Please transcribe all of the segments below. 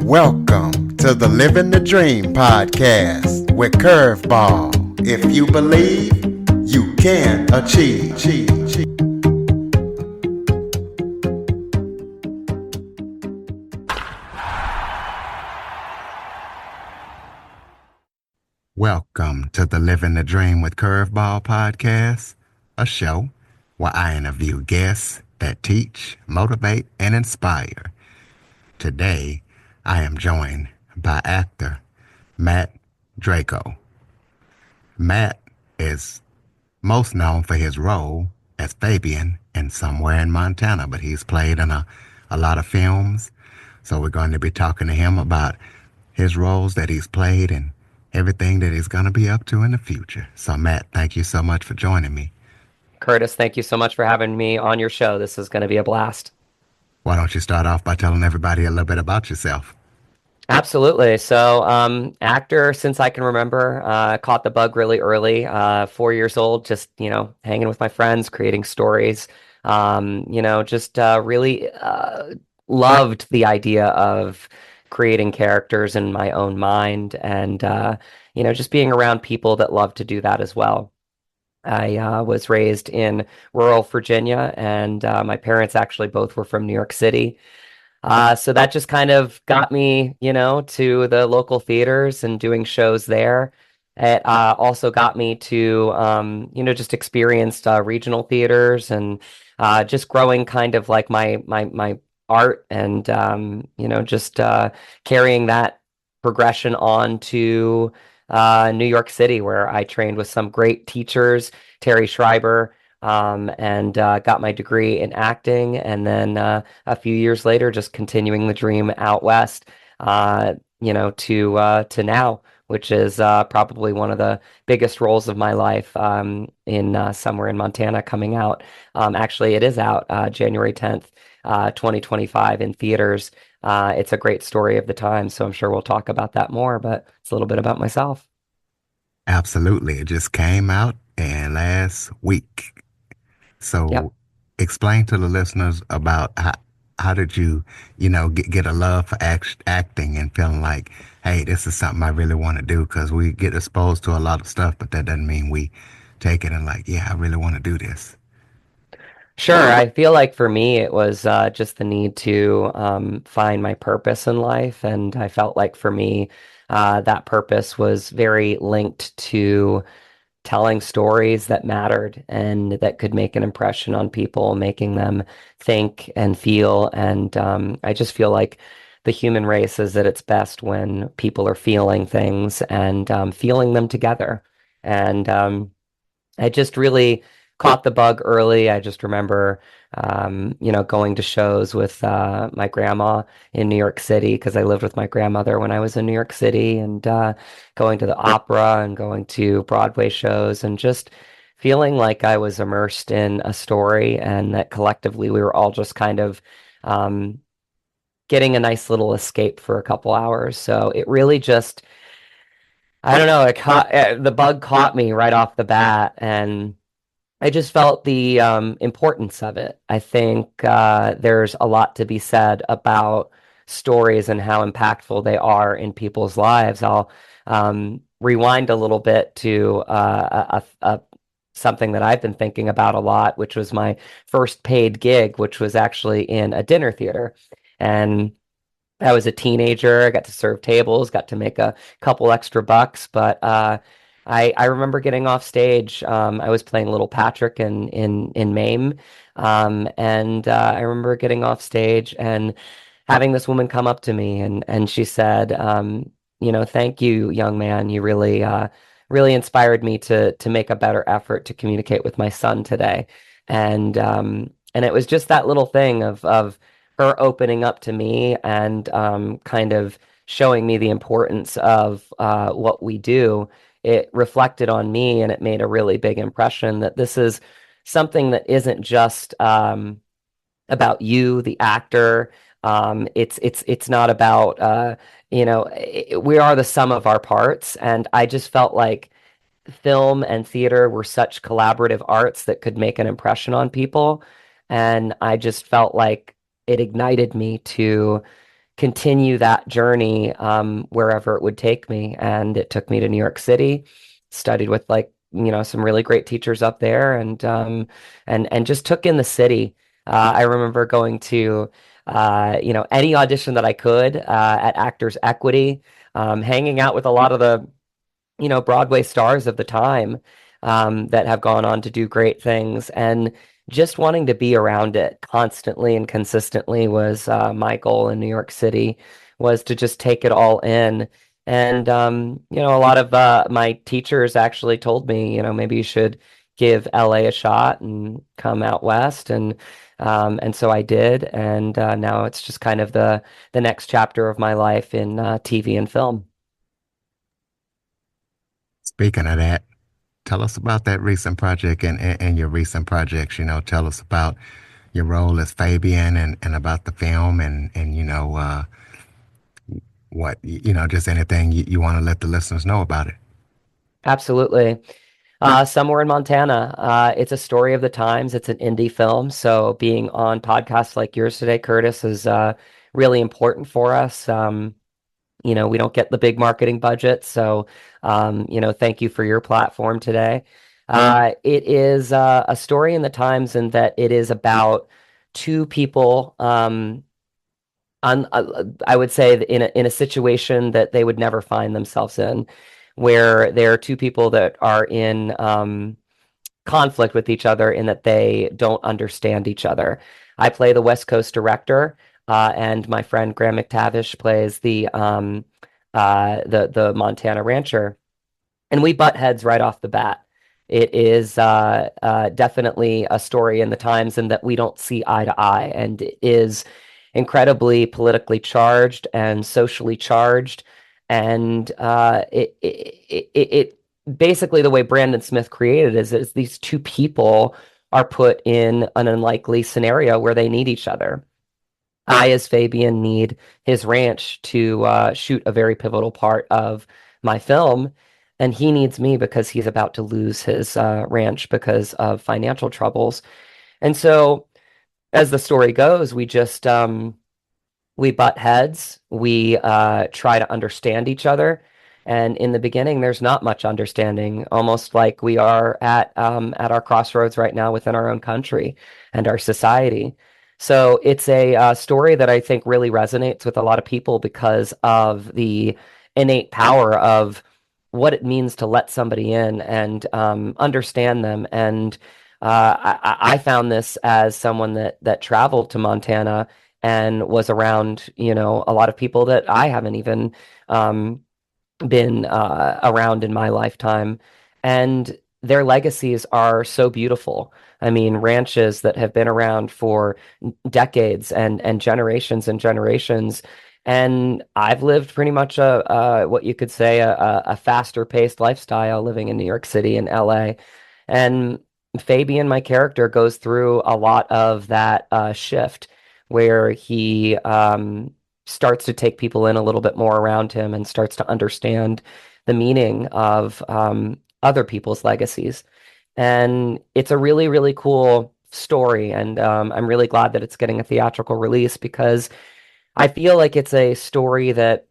Welcome to the Living the Dream podcast with Curveball. If you believe, you can achieve. Welcome to the Living the Dream with Curveball podcast, a show where I interview guests that teach, motivate, and inspire. Today, I am joined by actor Matt Drago. Matt is most known for his role as Fabian in Somewhere in Montana, but he's played in a lot of films. So we're going to be talking to him about his roles that he's played and everything that he's going to be up to in the future. So Matt, thank you so much for joining me. Curtis, thank you so much for having me on your show. This is going to be a blast. Why don't you start off by telling everybody a little bit about yourself? Absolutely. So, actor since I can remember, caught the bug really early, 4 years old, just, hanging with my friends, creating stories, just really loved the idea of creating characters in my own mind and, just being around people that love to do that as well. I was raised in rural Virginia, and my parents actually both were from New York City. So that just kind of got me, to the local theaters and doing shows there. It also got me to, just experienced regional theaters and just growing kind of like my art and, just carrying that progression on to New York City, where I trained with some great teachers, Terry Schreiber, and got my degree in acting. And then a few years later, just continuing the dream out west, to now, which is probably one of the biggest roles of my life in Somewhere in Montana coming out. Actually, it is out January 10th, 2025 in theaters. It's a great story of the time, so I'm sure we'll talk about that more, but it's a little bit about myself. Absolutely. It just came out and last week. Yep. So explain to the listeners about how did you, get a love for acting and feeling like, hey, this is something I really want to do, because we get exposed to a lot of stuff, but that doesn't mean we take it and like, yeah, I really want to do this. Sure. I feel like for me, it was just the need to find my purpose in life. And I felt like for me, that purpose was very linked to telling stories that mattered and that could make an impression on people, making them think and feel. And I just feel like the human race is at its best when people are feeling things and feeling them together. And I just really caught the bug early. I just remember, going to shows with my grandma in New York City because I lived with my grandmother when I was in New York City, and going to the opera and going to Broadway shows and just feeling like I was immersed in a story and that collectively we were all just kind of um, getting a nice little escape for a couple hours. So it really just, I don't know, the bug caught me right off the bat, and I just felt the importance of it. I think there's a lot to be said about stories and how impactful they are in people's lives. I'll rewind a little bit to something that I've been thinking about a lot, which was my first paid gig, which was actually in a dinner theater. And I was a teenager. I got to serve tables, got to make a couple extra bucks, but I remember getting off stage. I was playing Little Patrick in Mame, and I remember getting off stage and having this woman come up to me, and she said, "Thank you, young man. You really inspired me to make a better effort to communicate with my son today." And it was just that little thing of her opening up to me and kind of showing me the importance of what we do. It reflected on me and it made a really big impression that this is something that isn't just about you, the actor. It's not about we are the sum of our parts, and I just felt like film and theater were such collaborative arts that could make an impression on people, and I just felt like it ignited me to continue that journey wherever it would take me. And it took me to New York City, studied with like, some really great teachers up there and just took in the city. I remember going to any audition that I could at Actors Equity, hanging out with a lot of the Broadway stars of the time that have gone on to do great things. And just wanting to be around it constantly and consistently was my goal in New York City, was to just take it all in. And, a lot of my teachers actually told me, maybe you should give LA a shot and come out west. And so I did. And now it's just kind of the next chapter of my life in TV and film. Speaking of that, tell us about that recent project and your recent projects. Tell us about your role as Fabian and about the film and just anything you want to let the listeners know about it. Absolutely. Somewhere in Montana. It's a story of the times. It's an indie film. So being on podcasts like yours today, Curtis, is really important for us. We don't get the big marketing budget. So, thank you for your platform today. It is a story in the times in that it is about two people. I would say that in a situation that they would never find themselves in, where there are two people that are in conflict with each other in that they don't understand each other. I play the West Coast director, and my friend Graham McTavish plays the Montana rancher, and we butt heads right off the bat. It is definitely a story in the times in that we don't see eye to eye, and it is incredibly politically charged and socially charged. And it basically the way Brandon Smith created is these two people are put in an unlikely scenario where they need each other. I, as Fabian, need his ranch to shoot a very pivotal part of my film, and he needs me because he's about to lose his ranch because of financial troubles. And so, as the story goes, we butt heads. We try to understand each other. And in the beginning, there's not much understanding, almost like we are at our crossroads right now within our own country and our society. So it's a story that I think really resonates with a lot of people because of the innate power of what it means to let somebody in and understand them. And I found this as someone that traveled to Montana and was around, a lot of people that I haven't even been around in my lifetime. And their legacies are so beautiful. I mean, ranches that have been around for decades and generations and generations. And I've lived pretty much what you could say a faster paced lifestyle living in New York City and LA. And Fabian, my character, goes through a lot of that shift where he starts to take people in a little bit more around him and starts to understand the meaning of other people's legacies. And it's a really, really cool story. And I'm really glad that it's getting a theatrical release because I feel like it's a story that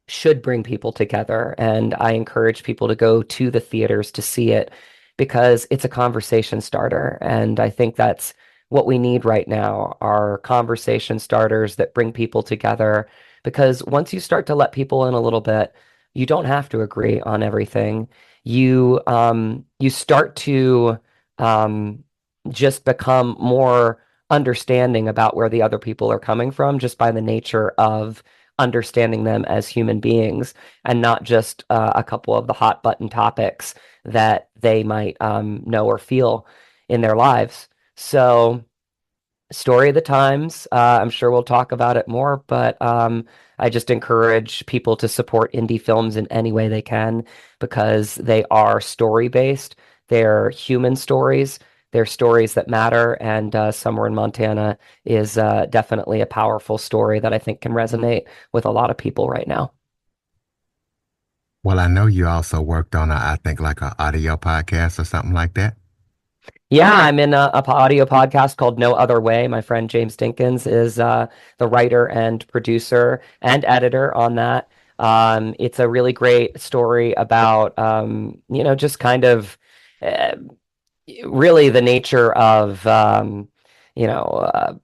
should bring people together. And I encourage people to go to the theaters to see it because it's a conversation starter. And I think that's what we need right now are conversation starters that bring people together. Because once you start to let people in a little bit, you don't have to agree on everything. You start to um, just become more understanding about where the other people are coming from just by the nature of understanding them as human beings and not just a couple of the hot button topics that they might know or feel in their lives. So, story of the times. I'm sure we'll talk about it more, but I just encourage people to support indie films in any way they can because they are story based. They're human stories. They're stories that matter, and Somewhere in Montana is definitely a powerful story that I think can resonate with a lot of people right now. Well, I know you also worked on I think like an audio podcast or something like that. Yeah, I'm in a audio podcast called No Other Way. My friend James Dinkins is the writer and producer and editor on that. It's a really great story about, just kind of uh, really the nature of, you know, uh,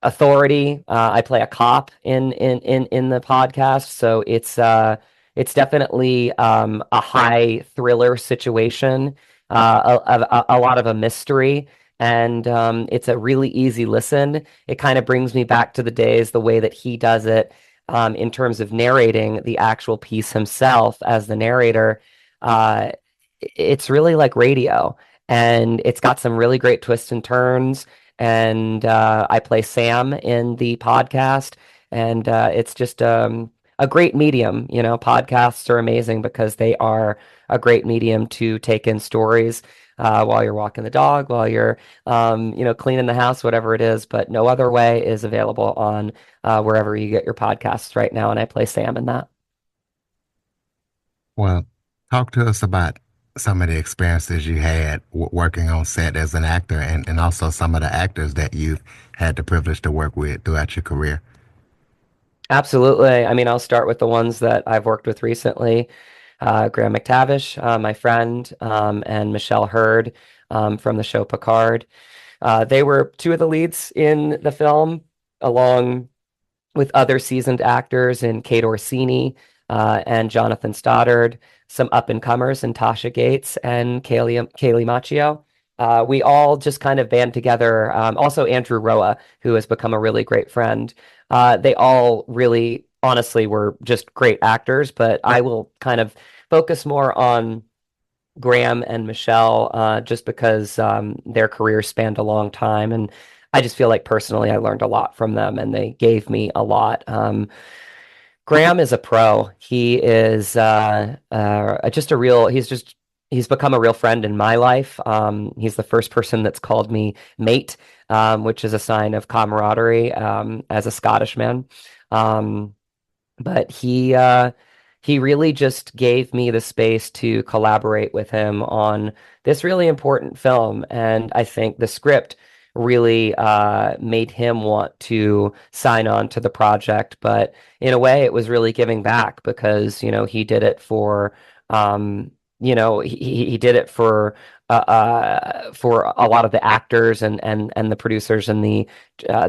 authority. I play a cop in the podcast, so it's definitely a high thriller situation, a lot of a mystery, and it's a really easy listen. It kind of brings me back to the days, the way that he does it, in terms of narrating the actual piece himself as the narrator. Uh, it's really like radio, and it's got some really great twists and turns, and I play Sam in the podcast, and it's just a great medium. Podcasts are amazing because they are a great medium to take in stories while you're walking the dog, while you're cleaning the house, whatever it is. But No Other Way is available on wherever you get your podcasts right now, and I play Sam in that. Well, talk to us about some of the experiences you had working on set as an actor and also some of the actors that you've had the privilege to work with throughout your career. Absolutely. I mean, I'll start with the ones that I've worked with recently. Graham McTavish, my friend, and Michelle Hurd from the show Picard. They were two of the leads in the film, along with other seasoned actors in Kate Orsini and Jonathan Stoddard, some up and comers in Tasha Gates and Kaylee Macchio. We all just kind of band together. Also, Andrew Roa, who has become a really great friend. They all really, honestly, were just great actors, but I will kind of focus more on Graham and Michelle, just because their careers spanned a long time. And I just feel like personally, I learned a lot from them and they gave me a lot. Graham is a pro. He is just a real, he's become a real friend in my life. He's the first person that's called me mate, which is a sign of camaraderie as a Scottish man. Um, but he really just gave me the space to collaborate with him on this really important film, and I think the script really made him want to sign on to the project. But in a way, it was really giving back because he did it for he did it for a lot of the actors and the producers and the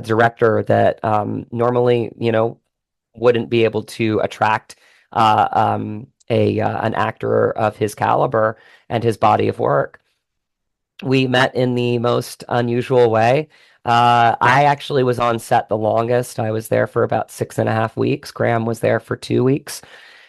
director that normally wouldn't be able to attract a an actor of his caliber and his body of work. We met in the most unusual way. I actually was on set the longest. I was there for about 6.5 weeks. Graham was there for 2 weeks,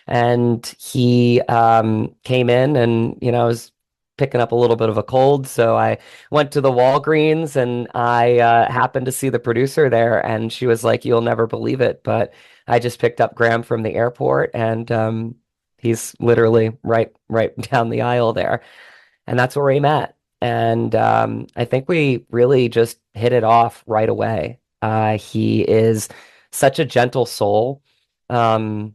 and he came in, and I was picking up a little bit of a cold, so I went to the Walgreens, and I happened to see the producer there, and she was like, "You'll never believe it, but I just picked up Graham from the airport, and he's literally right down the aisle there." And that's where we met. And I think we really just hit it off right away. He is such a gentle soul. Um,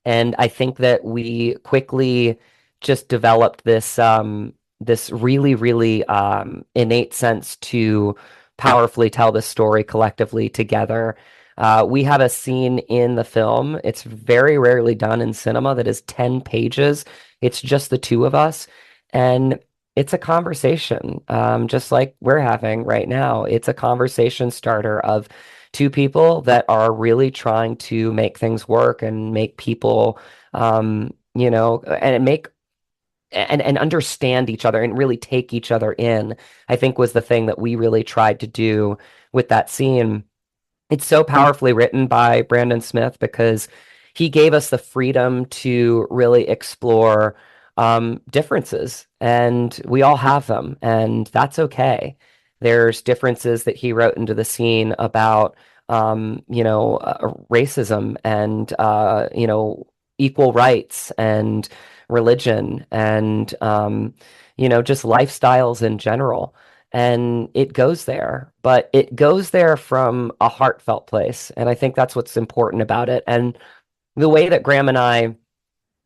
and I think that we quickly just developed this really, really innate sense to powerfully tell this story collectively together. We have a scene in the film. It's very rarely done in cinema that is 10 pages. It's just the two of us. And it's a conversation, just like we're having right now. It's a conversation starter of two people that are really trying to make things work and make people, and make and understand each other and really take each other in, I think was the thing that we really tried to do with that scene. It's so powerfully written by Brandon Smith because he gave us the freedom to really explore differences, and we all have them, and that's okay. There's differences that he wrote into the scene about, racism and, equal rights and religion and, just lifestyles in general. And it goes there, but it goes there from a heartfelt place. And I think that's what's important about it. And the way that Graham and I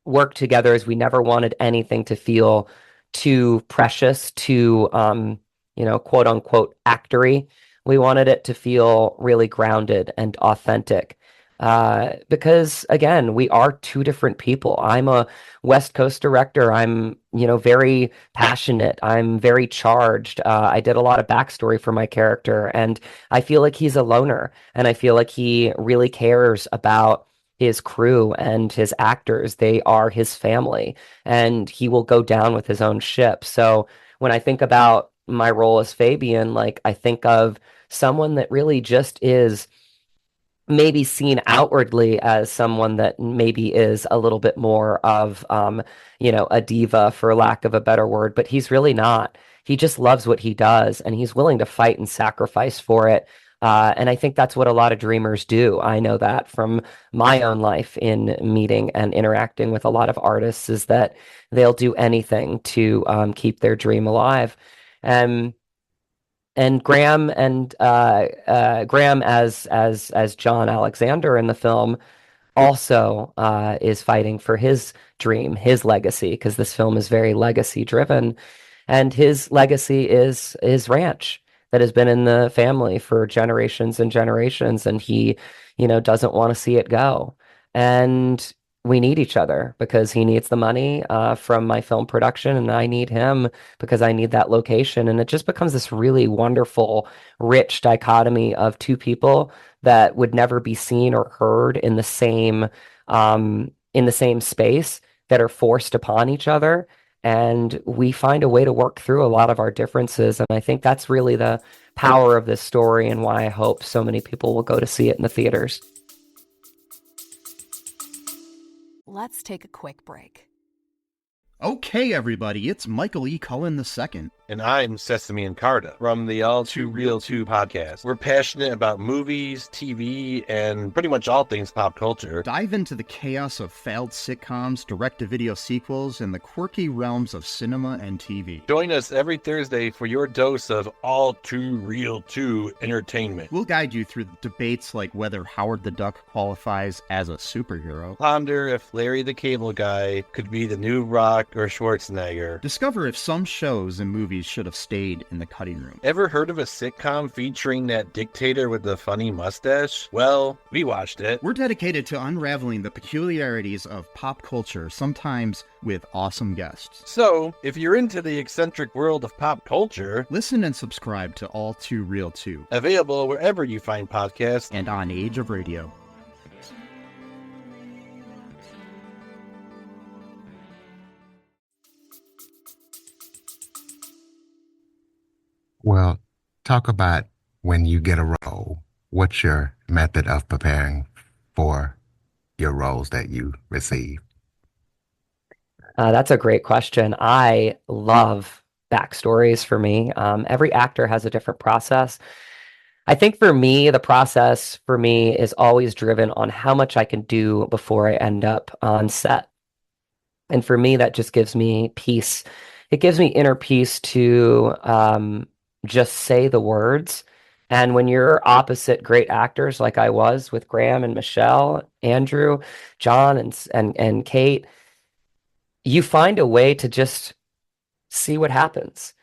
work together is we never wanted anything to feel too precious, too quote unquote actory. We wanted it to feel really grounded and authentic. Because again, we are two different people. I'm a West Coast director. I'm, very passionate. I'm very charged. I did a lot of backstory for my character, and I feel like he's a loner, and I feel like he really cares about his crew and his actors. They are his family, and he will go down with his own ship. So when I think about my role as Fabian, like I think of someone that really just is maybe seen outwardly as someone that maybe is a little bit more of a diva for lack of a better word, but he's really not. He just loves what he does and he's willing to fight and sacrifice for it. And I think that's what a lot of dreamers do. I know that from my own life in meeting and interacting with a lot of artists is that they'll do anything to keep their dream alive. And Graham as John Alexander in the film also is fighting for his dream, his legacy, because this film is very legacy driven, and his legacy is his ranch that has been in the family for generations and generations, and he, doesn't want to see it go. And we need each other because he needs the money from my film production, and I need him because I need that location. And it just becomes this really wonderful, rich dichotomy of two people that would never be seen or heard in the same space that are forced upon each other. And we find a way to work through a lot of our differences. And I think that's really the power of this story and why I hope so many people will go to see it in the theaters. Let's take a quick break. Okay, everybody, it's Michael E. Cullen II. And I'm Sesame and Carta from the All Too Real 2 podcast. We're passionate about movies, TV, and pretty much all things pop culture. Dive into the chaos of failed sitcoms, direct-to-video sequels, and the quirky realms of cinema and TV. Join us every Thursday for your dose of All Too Real 2 entertainment. We'll guide you through debates like whether Howard the Duck qualifies as a superhero. Ponder if Larry the Cable Guy could be the new Rock or Schwarzenegger. Discover if some shows and movies should have stayed in the cutting room. Ever heard of a sitcom featuring that dictator with the funny mustache? Well, we watched it. We're dedicated to unraveling the peculiarities of pop culture, sometimes with awesome guests. So, if you're into the eccentric world of pop culture, listen and subscribe to All Too Real 2. Available wherever you find podcasts and on Age of Radio. Well, talk about when you get a role. What's your method of preparing for your roles that you receive? That's a great question. I love backstories for me. Every actor has a different process. I think for me, the process for me is always driven on how much I can do before I end up on set. And for me, that just gives me peace. It gives me inner peace to just say the words. And when you're opposite great actors like I was with Graham and Michelle, Andrew, John, and Kate, you find a way to just see what happens.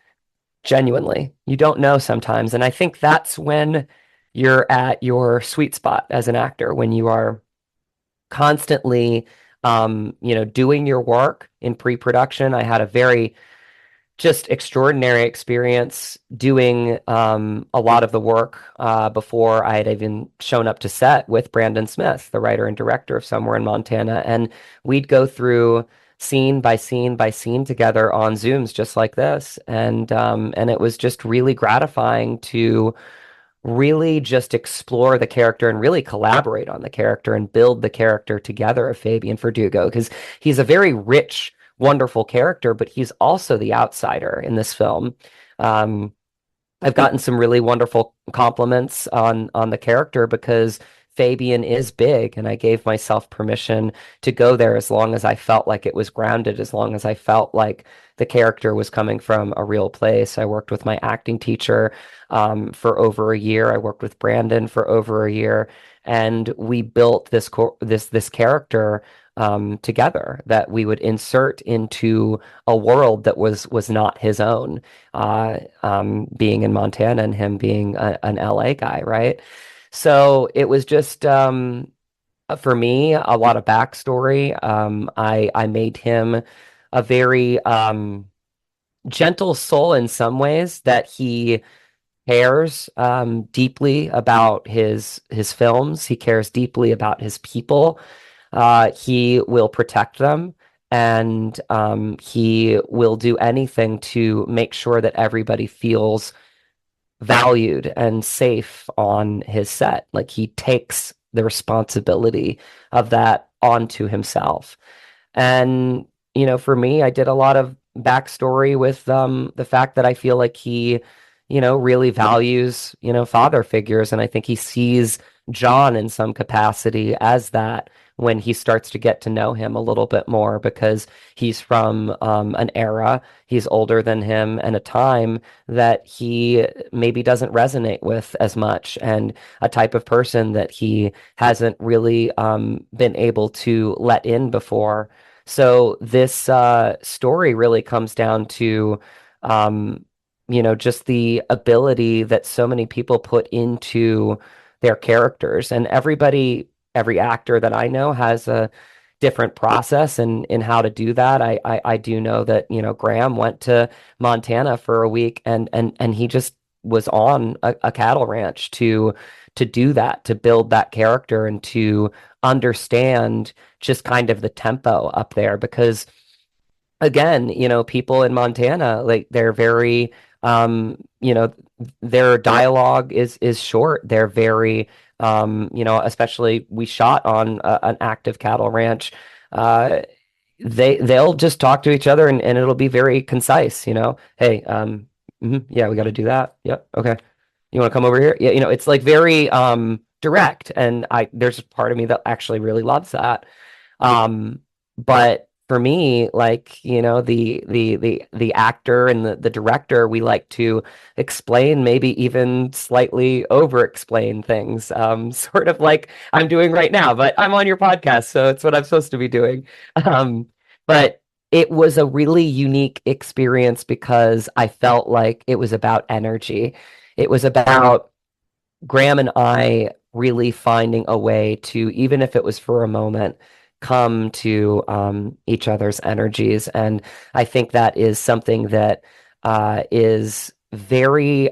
Genuinely. You don't know sometimes. And I think that's when you're at your sweet spot as an actor, when you are constantly doing your work in pre-production. I had a very just extraordinary experience doing a lot of the work before I had even shown up to set with Brandon Smith, the writer and director of Somewhere in Montana. And we'd go through scene by scene by scene together on Zooms just like this. And it was just really gratifying to really just explore the character and really collaborate on the character and build the character together of Fabian Verdugo, because he's a very rich, wonderful character, but he's also the outsider in this film. I've gotten some really wonderful compliments on the character because Fabian is big, and I gave myself permission to go there as long as I felt like it was grounded, as long as I felt like the character was coming from a real place. I worked with my acting teacher for over a year. I worked with Brandon for over a year, and we built this character together that we would insert into a world that was not his own, being in Montana and him being an LA guy, right? So it was just for me a lot of backstory. I made him a very gentle soul in some ways, that he cares deeply about his films. He cares deeply about his people. He will protect them, and he will do anything to make sure that everybody feels valued and safe on his set. Like, he takes the responsibility of that onto himself. And, for me, I did a lot of backstory with the fact that I feel like he, really values, father figures. And I think he sees John in some capacity as that when he starts to get to know him a little bit more, because he's from an era, he's older than him, and a time that he maybe doesn't resonate with as much, and a type of person that he hasn't really been able to let in before. So this story really comes down to, just the ability that so many people put into their characters. And every actor that I know has a different process in how to do that. I do know that, Graham went to Montana for a week, and he just was on a cattle ranch to do that, to build that character and to understand just kind of the tempo up there. Because again, people in Montana, like, they're very, their dialogue is short. They're very, especially we shot on an active cattle ranch. Uh, they'll just talk to each other, and it'll be very concise, Hey, yeah, we got to do that. Yep. Okay. You want to come over here? Yeah, it's like very direct, and there's a part of me that actually really loves that. But for me, like, the actor and the director, we like to explain, maybe even slightly over explain things, sort of like I'm doing right now, but I'm on your podcast, so it's what I'm supposed to be doing. Um, but it was a really unique experience because I felt like it was about energy. It was about Graham and I really finding a way to, even if it was for a moment, come to each other's energies. And I think that is something that is very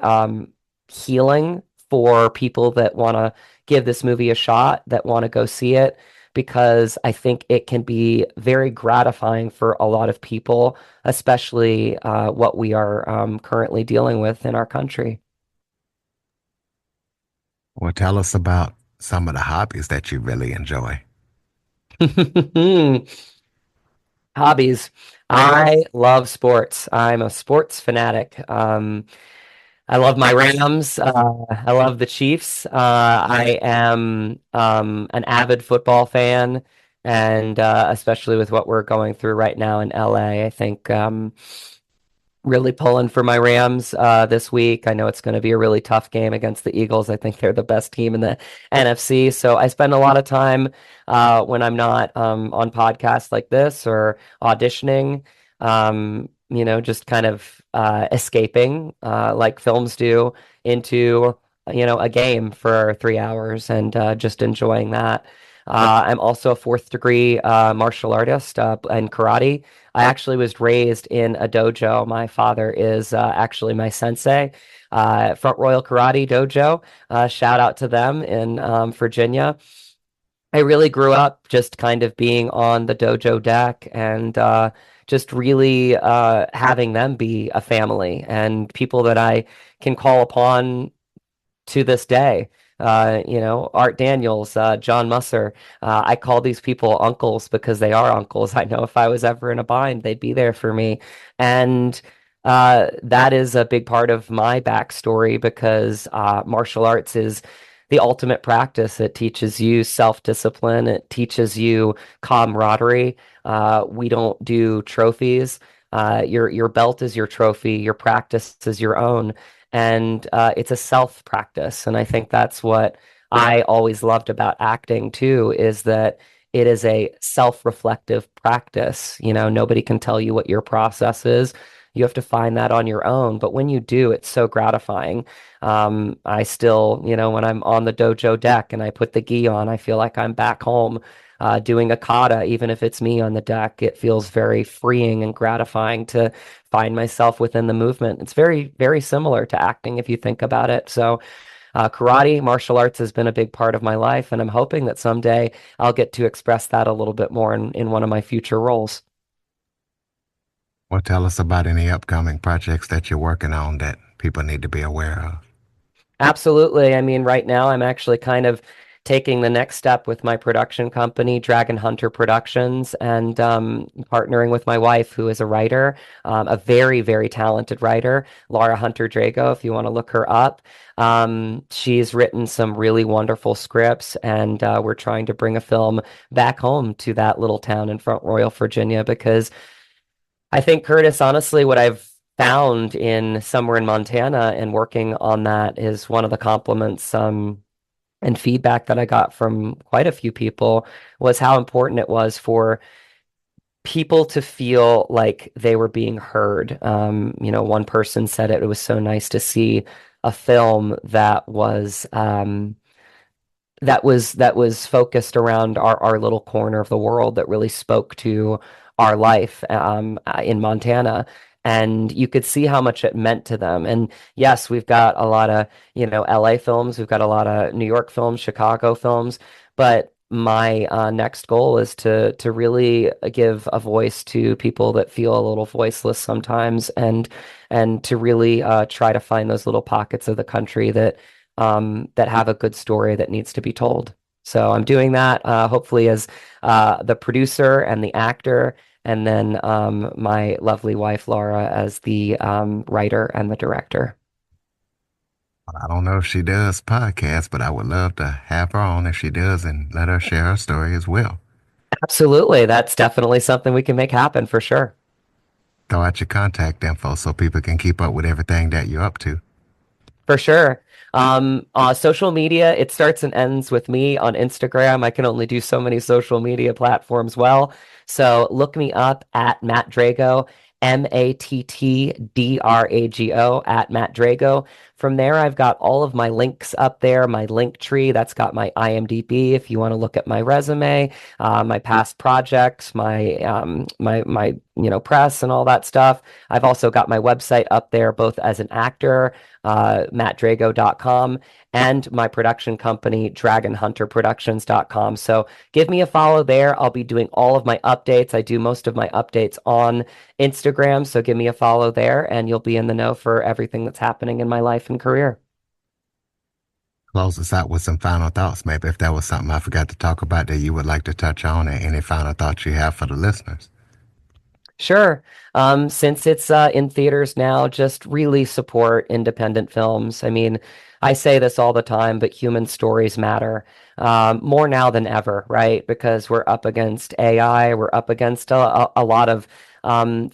healing for people that want to give this movie a shot, that want to go see it, because I think it can be very gratifying for a lot of people, especially what we are currently dealing with in our country. Well, tell us about some of the hobbies that you really enjoy. Hobbies. I love sports. I'm a sports fanatic. I love my Rams. I love the Chiefs. I am an avid football fan, and especially with what we're going through right now in LA, I think really pulling for my Rams this week. I know it's going to be a really tough game against the Eagles. I think they're the best team in the NFC. So I spend a lot of time when I'm not on podcasts like this or auditioning, just kind of escaping like films do into, a game for 3 hours, and just enjoying that. I'm also a fourth degree martial artist in karate. I actually was raised in a dojo. My father is actually my sensei, Front Royal Karate Dojo. Shout out to them in Virginia. I really grew up just kind of being on the dojo deck, and just really having them be a family and people that I can call upon to this day. Art Daniels, John Musser. I call these people uncles because they are uncles. I know if I was ever in a bind, they'd be there for me. And that is a big part of my backstory, because martial arts is the ultimate practice. It teaches you self-discipline. It teaches you camaraderie. We don't do trophies. Your belt is your trophy. Your practice is your own, and it's a self practice. And I think that's what I always loved about acting too, is that it is a self-reflective practice. Nobody can tell you what your process is. You have to find that on your own. But when you do, it's so gratifying. I still, when I'm on the dojo deck and I put the gi on, I feel like I'm back home doing a kata, even if it's me on the deck. It feels very freeing and gratifying to find myself within the movement. It's very, very similar to acting if you think about it. So, karate, martial arts has been a big part of my life, and I'm hoping that someday I'll get to express that a little bit more in one of my future roles. Well, tell us about any upcoming projects that you're working on that people need to be aware of. Absolutely. I mean, right now I'm actually kind of taking the next step with my production company, Dragon Hunter Productions, and partnering with my wife, who is a writer, a very, very talented writer, Laura Hunter Drago, if you want to look her up. She's written some really wonderful scripts, and we're trying to bring a film back home to that little town in Front Royal, Virginia, because I think, Curtis, honestly, what I've found in somewhere in Montana and working on that is one of the compliments and feedback that I got from quite a few people was how important it was for people to feel like they were being heard. One person said it was so nice to see a film that was focused around our little corner of the world that really spoke to our life in Montana. And you could see how much it meant to them. And yes, we've got a lot of, LA films, we've got a lot of New York films, Chicago films, but my next goal is to really give a voice to people that feel a little voiceless sometimes, and to really try to find those little pockets of the country that have a good story that needs to be told. So I'm doing that, hopefully as the producer and the actor, and then my lovely wife Laura as the writer and the director. I don't know if she does podcasts, but I would love to have her on if she does and let her share her story as well. Absolutely, that's definitely something we can make happen for sure. Throw out your contact info so people can keep up with everything that you're up to. For sure. Social media, it starts and ends with me on Instagram. I can only do so many social media platforms well. So look me up at Matt Drago, Mattdrago, at Matt Drago. From there, I've got all of my links up there, my link tree. That's got my IMDb if you want to look at my resume, my past projects, my press and all that stuff. I've also got my website up there, both as an actor, mattdrago.com, and my production company, dragonhunterproductions.com. So give me a follow there. I'll be doing all of my updates. I do most of my updates on Instagram, so give me a follow there, and you'll be in the know for everything that's happening in my life and career. Close us out with some final thoughts. Maybe if there was something I forgot to talk about that you would like to touch on, and any final thoughts you have for the listeners. Sure. Since it's in theaters now, just really support independent films. I mean, I say this all the time, but human stories matter more now than ever, right? Because we're up against AI, we're up against a lot of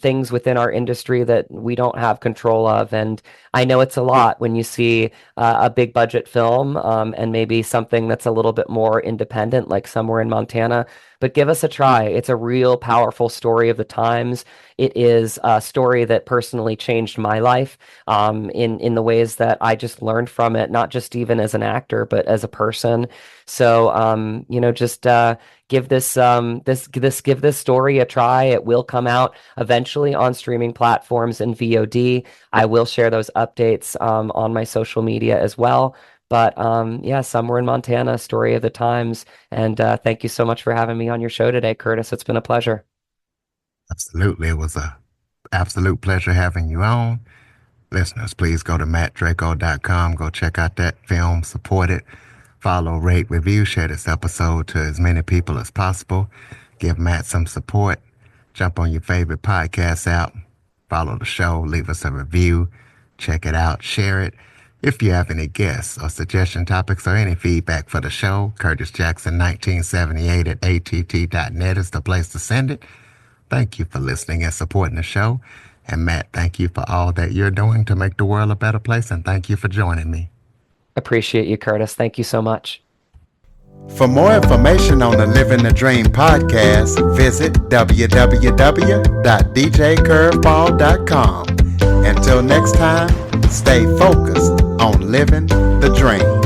things within our industry that we don't have control of. And I know it's a lot when you see a big budget film and maybe something that's a little bit more independent, like Somewhere in Montana. But give us a try. It's a real powerful story of the times. It is a story that personally changed my life in the ways that I just learned from it, not just even as an actor, but as a person. So just give this story a try. It will come out eventually on streaming platforms and VOD. I will share those updates on my social media as well. But yeah, Somewhere in Montana, story of the times. And thank you so much for having me on your show today, Curtis. It's been a pleasure. Absolutely. It was a absolute pleasure having you on. Listeners, please go to mattdrago.com. Go check out that film, support it, follow, rate, review, share this episode to as many people as possible. Give Matt some support. Jump on your favorite podcast app, follow the show, leave us a review, check it out, share it. If you have any guests or suggestion topics or any feedback for the show, Curtis Jackson 1978 at att.net is the place to send it. Thank you for listening and supporting the show. And Matt, thank you for all that you're doing to make the world a better place. And thank you for joining me. Appreciate you, Curtis. Thank you so much. For more information on the Living the Dream podcast, visit www.djcurveball.com. Until next time, stay focused on living the dream.